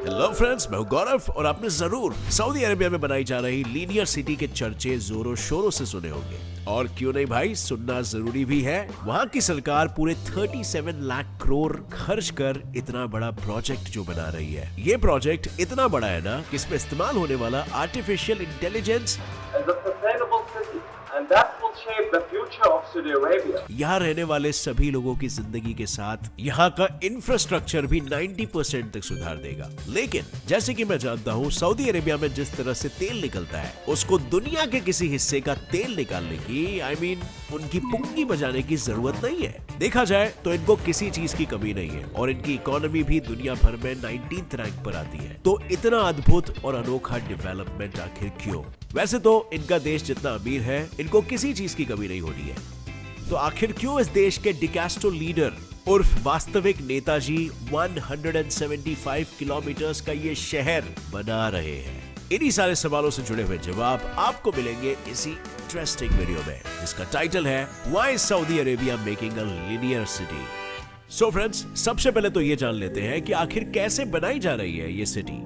Hello friends, मैं हूं गौरव और आपने जरूर सऊदी अरेबिया में बनाई जा रही लीनियर सिटी के चर्चे जोरों शोरों से सुने होंगे। और क्यों नहीं भाई, सुनना जरूरी भी है। वहां की सरकार पूरे 37 लाख करोड़ खर्च कर इतना बड़ा प्रोजेक्ट जो बना रही है। ये प्रोजेक्ट इतना बड़ा है ना कि इसमें इस्तेमाल होने वाला आर्टिफिशियल इंटेलिजेंस यहाँ रहने वाले सभी लोगों की जिंदगी के साथ यहाँ का इंफ्रास्ट्रक्चर भी 90% तक सुधार देगा। लेकिन जैसे कि मैं जानता हूँ, सऊदी अरेबिया में जिस तरह से तेल निकलता है उसको दुनिया के किसी हिस्से का तेल निकालने की उनकी पुंगी बजाने की जरूरत नहीं है। देखा जाए तो इनको किसी चीज की कमी नहीं है और इनकी इकोनॉमी भी दुनिया भर में 19th रैंक पर आती है। तो इतना अद्भुत और अनोखा डेवलपमेंट आखिर क्यों? वैसे तो इनका देश जितना अमीर है, इनको किसी चीज की कमी नहीं होनी है। तो आखिर क्यों इस देश के डिकास्टो लीडर उर्फ वास्तविक नेताजी 175 किलोमीटर का ये शहर बना रहे हैं? इन्हीं सारे सवालों से जुड़े हुए जवाब आपको मिलेंगे इसी इंटरेस्टिंग वीडियो में, जिसका टाइटल है why Saudi Arabia making a linear city. So friends, सबसे पहले तो ये जान लेते हैं कि आखिर कैसे बनाई जा रही है ये सिटी।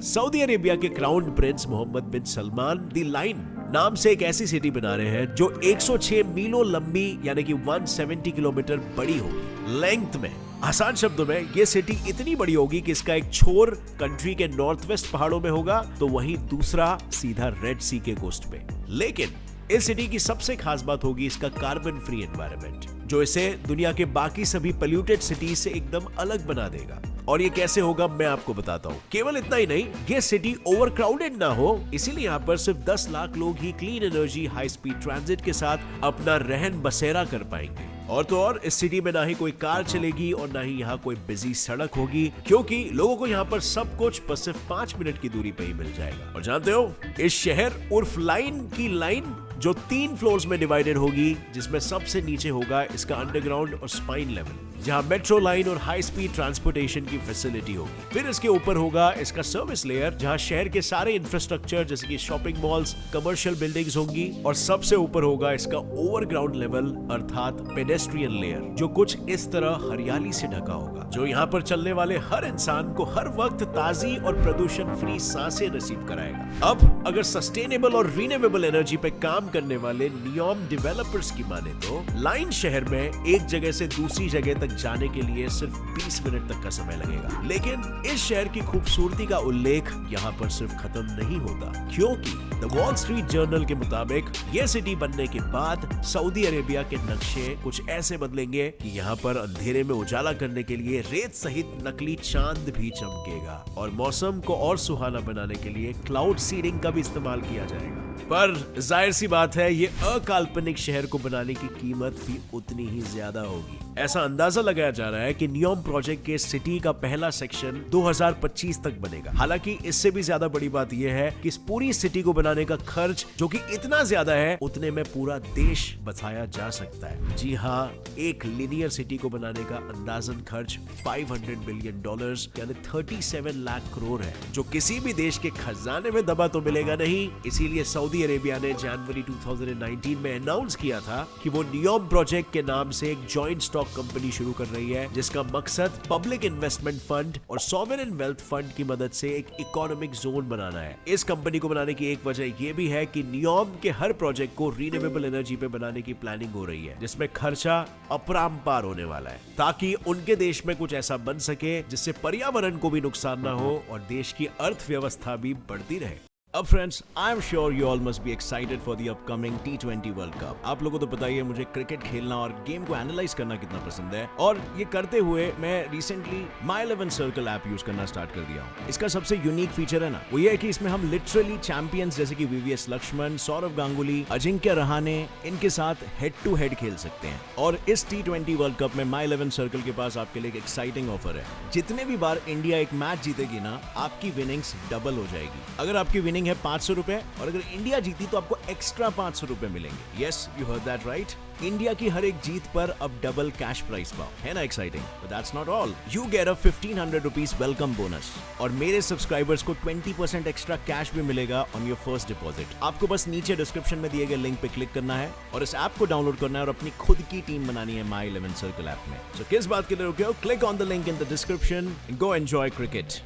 सऊदी अरेबिया के क्राउन प्रिंस मोहम्मद बिन सलमान दी लाइन नाम से एक ऐसी सिटी बना रहे हैं जो 106 मीलों लंबी यानी कि 170 किलोमीटर बड़ी होगी लेंथ में। आसान शब्दों में ये सिटी इतनी बड़ी होगी कि इसका एक छोर कंट्री के नॉर्थ वेस्ट पहाड़ों में होगा तो वहीं दूसरा सीधा रेड सी के कोस्ट पे। लेकिन इस सिटी की सबसे खास बात होगी इसका कार्बन फ्री एनवायरनमेंट, जो इसे दुनिया के बाकी सभी पोल्यूटेड सिटी से एकदम अलग बना देगा। और ये कैसे होगा मैं आपको बताता हूँ। केवल इतना ही नहीं, ये सिटी ओवरक्राउडेड ना हो इसीलिए यहाँ पर सिर्फ 10 लाख लोग ही clean energy high speed transit के साथ अपना रहन बसेरा कर पाएंगे। और तो और इस सिटी में ना ही कोई कार चलेगी और ना ही यहाँ कोई बिजी सड़क होगी, क्योंकि लोगों को यहाँ पर सब कुछ बस सिर्फ 5 मिनट की दूरी पे ही मिल जाएगा। और जानते हो, इस शहर उर्फ लाइन की लाइन जो 3 फ्लोर्स में डिवाइडेड होगी, जिसमें सबसे नीचे होगा इसका अंडरग्राउंड और स्पाइन लेवल, जहां मेट्रो लाइन और हाई स्पीड ट्रांसपोर्टेशन की फैसिलिटी होगी। फिर इसके ऊपर होगा इसका सर्विस लेयर, जहां शहर के सारे इंफ्रास्ट्रक्चर जैसे कि शॉपिंग मॉल्स, कमर्शियल बिल्डिंग्स होंगी। और सबसे ऊपर होगा इसका ओवरग्राउंड लेवल अर्थात पेडेस्ट्रियन लेयर, जो कुछ इस तरह हरियाली से ढका होगा, जो यहाँ पर चलने वाले हर इंसान को हर वक्त ताजी और प्रदूषण फ्री सांसें नसीब कराएगा। अब अगर सस्टेनेबल और रिन्यूएबल एनर्जी पे काम करने वाले नियॉम डेवलपर्स की माने तो लाइन शहर में एक जगह से दूसरी जगह तक जाने के लिए सिर्फ 20 मिनट तक का समय लगेगा। लेकिन इस शहर की खूबसूरती का उल्लेख यहाँ पर सिर्फ खत्म नहीं होता, क्योंकि द वॉल स्ट्रीट जर्नल के मुताबिक यह सिटी बनने के बाद सऊदी अरेबिया के नक्शे कुछ ऐसे बदलेंगे कि यहाँ पर अंधेरे में उजाला करने के लिए रेत सहित नकली चांद भी चमकेगा और मौसम को और सुहाना बनाने के लिए क्लाउड सीडिंग का भी इस्तेमाल किया जाएगा। पर जाहिर सी बात है, ये अकाल्पनिक शहर को बनाने की कीमत भी उतनी ही ज्यादा होगी। ऐसा अंदाजा लगाया जा रहा है कि नियॉम प्रोजेक्ट के सिटी का पहला सेक्शन 2025 तक बनेगा। हालांकि इससे भी ज्यादा बड़ी बात यह है कि इस पूरी सिटी को बनाने का खर्च जो कि इतना ज्यादा है, उतने में पूरा देश बचाया जा सकता है। जी हाँ, एक लीनियर सिटी को बनाने का अंदाजन खर्च $500 बिलियन यानी 37 लाख करोड़ है, जो किसी भी देश के खजाने में दबा तो मिलेगा नहीं। इसीलिए सऊदी अरेबिया ने जनवरी 2019 में अनाउंस किया था कि वो नियॉम प्रोजेक्ट के नाम से एक जॉइंट स्टॉक कंपनी शुरू कर रही है, जिसका मकसद पब्लिक इन्वेस्टमेंट फंड और सॉवरेन वेल्थ फंड की मदद से एक इकोनॉमिक जोन बनाना है। इस कंपनी को बनाने की एक वजह यह भी है कि नियॉम के हर प्रोजेक्ट को रिन्यूएबल एनर्जी पे बनाने की प्लानिंग हो रही है, जिसमें खर्चा अपरंपार होने वाला है, ताकि उनके देश में कुछ ऐसा बन सके जिससे पर्यावरण को भी नुकसान ना हो और देश की अर्थव्यवस्था भी बढ़ती रहे। अब friends, I am sure you all must be excited for the upcoming T20 world cup. आप लोगों को तो पता ही है मुझे क्रिकेट खेलना और गेम को एनालाइज करना कितना पसंद है, और ये करते हुए मैं recently My11 circle app use करना स्टार्ट कर दिया हूँ। इसका सबसे यूनिक फीचर है ना, वो ये है कि इसमें हम लिटरली चैंपियंस जैसे कि VVS लक्ष्मण, सौरव गांगुली, अजिंक्य रहाणे, इनके साथ हेड टू हेड खेल सकते हैं। और इस T20 वर्ल्ड कप में My11 सर्कल के पास आपके लिए एक एक्साइटिंग ऑफर है। जितने भी बार इंडिया एक मैच जीतेगी ना, आपकी विनिंग्स डबल हो जाएगी। अगर आपकी विनिंग है 500 रुपए और अगर इंडिया जीती तो आपको एक्स्ट्रा 500 रुपए मिलेंगे। Yes, you heard that right. India की हर एक जीत पर अब डबल कैश प्राइस पाओ, है ना exciting? But that's not all, you get a 1500 rupees welcome bonus और मेरे सब्सक्राइबर्स को 20% एक्स्ट्रा कैश भी मिलेगा ऑन योर फर्स्ट डिपॉजिट। आपको बस नीचे डिस्क्रिप्शन में दिए गए लिंक पे क्लिक करना है और इस ऐप को डाउनलोड करना है और अपनी खुद की टीम बनानी है My11 सर्कल ऐप में। सो किस बात के लिए रुके हो? Click on the link in the description, go enjoy cricket.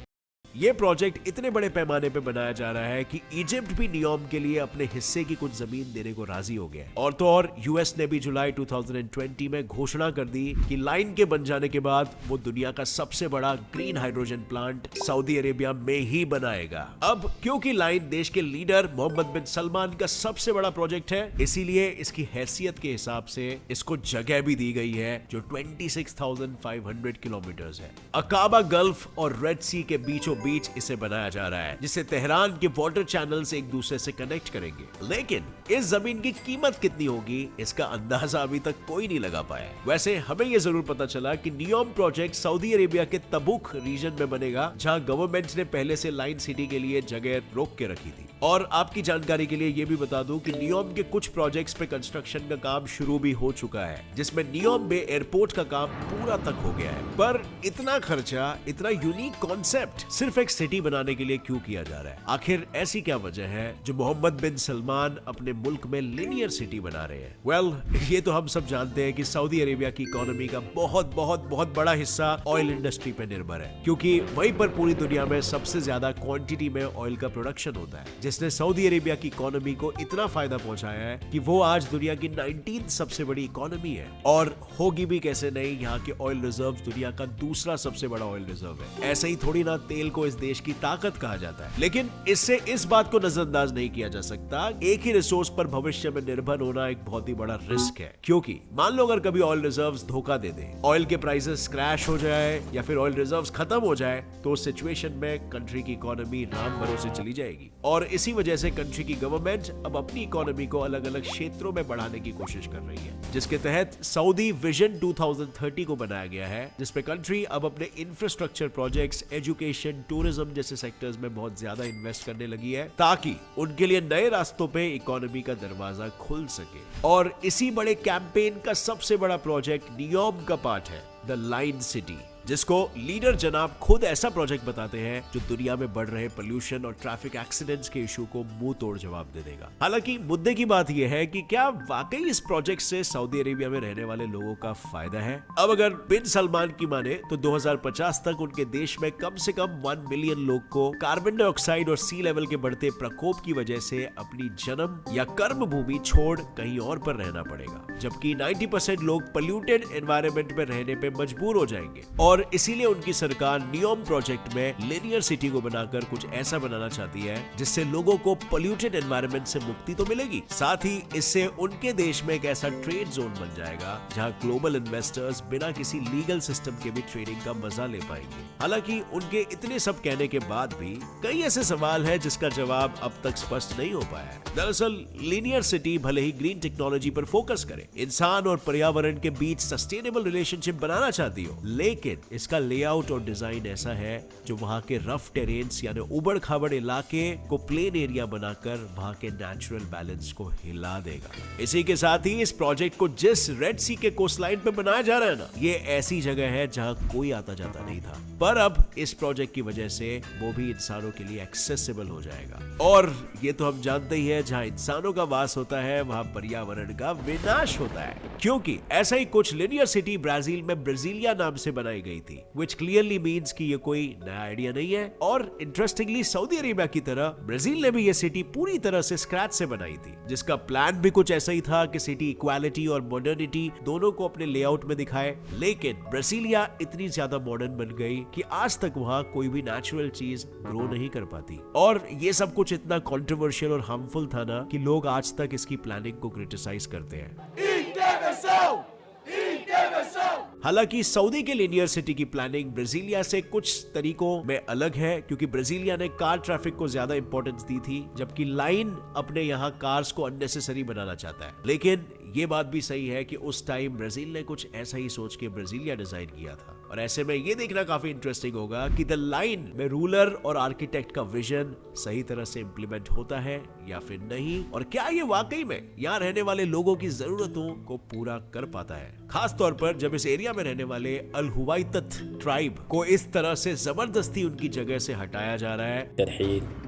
ये प्रोजेक्ट इतने बड़े पैमाने पे बनाया जा रहा है कि इजिप्ट भी नियोम के लिए अपने हिस्से की कुछ जमीन देने को राजी हो गया है। और तो और यूएस ने भी जुलाई 2020 में घोषणा कर दी कि लाइन के बन जाने के बाद वो दुनिया का सबसे बड़ा green hydrogen plant Saudi Arabia में ही बनाएगा। अब क्योंकि लाइन देश के लीडर मोहम्मद बिन सलमान का सबसे बड़ा प्रोजेक्ट है, इसीलिए इसकी हैसियत के हिसाब से इसको जगह भी दी गई है जो 26,500 किलोमीटर है। अकाबा गल्फ और रेड सी के बीचों बीच इसे बनाया जा रहा है, जिससे तेहरान के वाटर चैनल्स एक दूसरे से कनेक्ट करेंगे। लेकिन इस जमीन की कीमत कितनी होगी, इसका अंदाजा अभी तक कोई नहीं लगा पाया। वैसे हमें यह जरूर पता चला कि नियोम प्रोजेक्ट सऊदी अरेबिया के तबुक रीजन में बनेगा, जहां गवर्नमेंट ने पहले से लाइन सिटी के लिए जगह रोक के रखी थी। और आपकी जानकारी के लिए यह भी बता दूं कि नियोम के कुछ प्रोजेक्ट्स पे कंस्ट्रक्शन का काम शुरू भी हो चुका है, जिसमें नियोम बे एयरपोर्ट का काम पूरा तक हो गया है। पर इतना खर्चा, इतना यूनिक कॉन्सेप्ट सिर्फ एक सिटी बनाने के लिए क्यों किया जा रहा है? आखिर ऐसी क्या वजह है जो मोहम्मद बिन सलमान अपने मुल्क में लिनियर सिटी बना रहे हैं? वेल, ये तो हम सब जानते हैं कि सऊदी अरेबिया की इकोनॉमी का बहुत बहुत बहुत बड़ा हिस्सा ऑयल इंडस्ट्री पे निर्भर है, क्योंकि वहीं पर पूरी दुनिया में सबसे ज्यादा क्वांटिटी में ऑयल का प्रोडक्शन होता है, जिसने सऊदी अरेबिया की इकोनॉमी को इतना फायदा पहुंचाया है कि वो आज दुनिया की 19th सबसे बड़ी इकोनॉमी है। और होगी भी कैसे नहीं, यहाँ के ऑयल रिजर्व दुनिया का दूसरा सबसे बड़ा ऑयल रिजर्व है। ऐसे ही थोड़ी ना तेल को इस देश की ताकत कहा जाता है, लेकिन इससे इस बात को नजरअंदाज नहीं किया जा सकता, एक ही रिसोर्स पर भविष्य में निर्भर होना एक बहुत ही बड़ा रिस्क है। क्योंकि मान लो अगर कभी ऑयल रिजर्व्स धोखा दे दे, ऑयल के प्राइसेस क्रैश हो जाए या फिर ऑयल रिजर्व्स खत्म हो जाए, तो उस सिचुएशन में कंट्री की इकोनॉमी राम भरोसे चली जाएगी। और इसी वजह से कंट्री की गवर्नमेंट अब अपनी इकोनॉमी को अलग अलग क्षेत्रों में बढ़ाने की कोशिश कर रही है, जिसके तहत सऊदी विजन 2030 को बनाया गया है, जिसमें कंट्री अब अपने इंफ्रास्ट्रक्चर प्रोजेक्ट्स, एजुकेशन, टूरिज्म जैसे सेक्टर्स में बहुत ज्यादा इन्वेस्ट करने लगी है, ताकि उनके लिए नए रास्तों पे इकोनॉमी का दरवाजा खुल सके। और इसी बड़े कैंपेन का सबसे बड़ा प्रोजेक्ट नियोम का पार्ट है, द लाइन सिटी, जिसको लीडर जनाब खुद ऐसा प्रोजेक्ट बताते हैं जो दुनिया में बढ़ रहे पोल्यूशन और ट्रैफिक एक्सीडेंट्स के इशू को मुंह तोड़ जवाब दे देगा। हालांकि मुद्दे की बात यह है कि क्या वाकई इस प्रोजेक्ट से सऊदी अरेबिया में रहने वाले लोगों का फायदा है? अब अगर बिन सलमान की माने तो 2050 तक उनके देश में कम से कम 1 मिलियन लोग को कार्बन डाइऑक्साइड और सी लेवल के बढ़ते प्रकोप की वजह से अपनी जन्म या कर्म भूमि छोड़ कहीं और पर रहना पड़ेगा, जबकि 90% लोग पोल्यूटेड एनवायरनमेंट में रहने पे मजबूर हो जाएंगे। और इसीलिए उनकी सरकार नियोम प्रोजेक्ट में लिनियर सिटी को बनाकर कुछ ऐसा बनाना चाहती है जिससे लोगों को पोल्यूटेड एनवायरनमेंट से मुक्ति तो मिलेगी, साथ ही इससे उनके देश में एक ऐसा ट्रेड जोन बन जाएगा जहां ग्लोबल इन्वेस्टर्स बिना किसी लीगल सिस्टम के भी ट्रेडिंग का मजा ले पाएंगे। हालांकि उनके इतने सब कहने के बाद भी कई ऐसे सवाल है जिसका जवाब अब तक स्पष्ट नहीं हो पाया है। दरअसल लिनियर सिटी भले ही ग्रीन टेक्नोलॉजी पर फोकस करे, इंसान और पर्यावरण के बीच सस्टेनेबल रिलेशनशिप बनाना चाहती हो, लेकिन इसका लेआउट और डिजाइन ऐसा है जो वहां के रफ टेरेन्स यानी उबड़ खाबड़ इलाके को प्लेन एरिया बनाकर वहां के नेचुरल बैलेंस को हिला देगा। इसी के साथ ही इस प्रोजेक्ट को जिस रेड सी के कोस्टलाइन पे बनाया जा रहा है ना, ये ऐसी जगह है जहां कोई आता जाता नहीं था, पर अब इस प्रोजेक्ट की वजह से वो भी इंसानों के लिए एक्सेसिबल हो जाएगा। और ये तो हम जानते ही है, जहां इंसानों का वास होता है वहां पर्यावरण का विनाश होता है, क्योंकि ऐसा ही कुछ लिनियर सिटी ब्राजील में ब्राजीलिया नाम से बनाई गई थी, which clearly means कि ये कोई नया आइडिया नहीं है। और इंटरेस्टिंगली सऊदी अरेबिया की तरह ब्राजील ने भी ये सिटी पूरी तरह से स्क्रैच से बनाई थी, जिसका प्लान भी कुछ ऐसा ही था कि सिटी इक्वालिटी और मॉडर्निटी दोनों को अपने लेआउट में दिखाए। लेकिन ब्राजीलिया इतनी ज्यादा मॉडर्न बन गई कि आज तक वहां कोई भी नेचुरल चीज ग्रो नहीं कर पाती। और ये सब कुछ इतना कंट्रोवर्शियल और हार्मफुल था ना कि लोग आज तक इसकी प्लानिंग को क्रिटिसाइज करते हैं। हालांकि सऊदी के लिनियर सिटी की प्लानिंग ब्राजीलिया से कुछ तरीकों में अलग है, क्योंकि ब्राजीलिया ने कार ट्रैफिक को ज्यादा इंपॉर्टेंस दी थी, जबकि लाइन अपने यहाँ कार्स को अननेसेसरी बनाना चाहता है। लेकिन ये बात भी सही है कि उस टाइम ब्राजील ने कुछ ऐसा ही सोच के ब्राजीलिया डिजाइन किया था। और ऐसे में ये देखना काफी इंटरेस्टिंग होगा कि द लाइन में रूलर और आर्किटेक्ट का विजन सही तरह से इंप्लीमेंट होता है या फिर नहीं, और क्या ये वाकई में यहाँ रहने वाले लोगों की जरूरतों को पूरा कर पाता है, खास तौर पर जब इस एरिया में रहने वाले अल हुवाइतत ट्राइब को इस तरह से जबरदस्ती उनकी जगह से हटाया जा रहा है।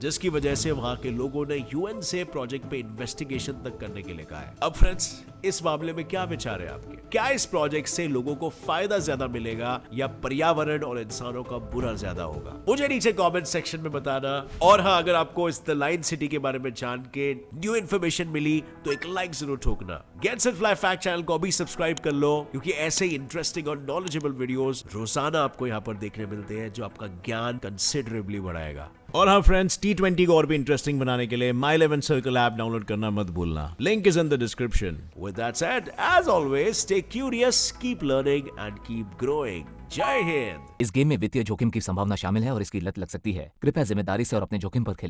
जिसकी वजह से वहां के लोगों ने यूएन से प्रोजेक्ट पे इन्वेस्टिगेशन तक करने के लिए कहा है। अब फ्रेंड्स, इस मामले में क्या विचार है आपके? क्या इस प्रोजेक्ट से लोगों को फायदा ज्यादा मिलेगा या पर्यावरण और इंसानों का बुरा ज्यादा होगा? मुझे नीचे कमेंट सेक्शन में बताना। और हाँ, अगर आपको इस द लाइन सिटी के बारे में जान के न्यू इन्फॉर्मेशन मिली तो एक लाइक जरूर ठोकना। Gets and fly fact channel को भी सब्सक्राइब कर लो, क्योंकि ऐसे ही इंटरेस्टिंग और नॉलेजेबल वीडियोस रोजाना आपको यहाँ पर देखने मिलते हैं जो आपका ज्ञान कंसिडरेबली बढ़ाएगा। और हाँ फ्रेंड्स, T20 को और भी इंटरेस्टिंग बनाने के लिए My 11 सर्कल ऐप डाउनलोड करना मत भूलना। Link is in the description. With that said, as always stay curious, keep learning and keep growing. जय हिंद। इस गेम में वित्तीय जोखिम की संभावना शामिल है और इसकी लत लग सकती है। कृपया जिम्मेदारी से और अपने जोखिम पर खेलें।